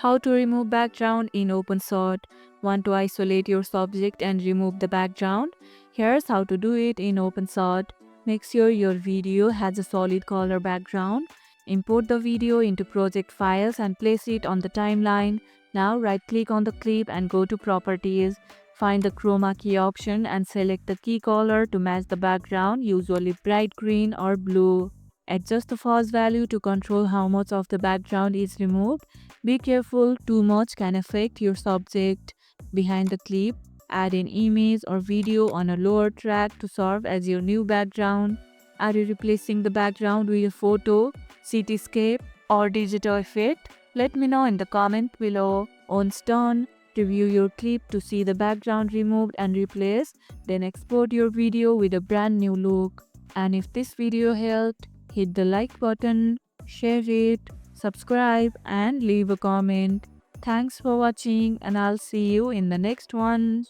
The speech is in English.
How to remove background in Openshot. Want to isolate your subject and remove the background? Here's how to do it in Openshot. Make sure your video has a solid color background. Import the video into project files and place it on the timeline. Now right click on the clip and go to properties. Find the Chroma key option and select the key color to match the background, usually bright green or blue. Adjust the fuzz value to control how much of the background is removed. Be careful, too much can affect your subject. Behind the clip, add an image or video on a lower track to serve as your new background. Are you replacing the background with a photo, cityscape, or digital effect? Let me know in the comment below. Once done, review your clip to see the background removed and replaced, then export your video with a brand new look. And if this video helped, hit the like button, share it, subscribe, and leave a comment. Thanks for watching, and I'll see you in the next one.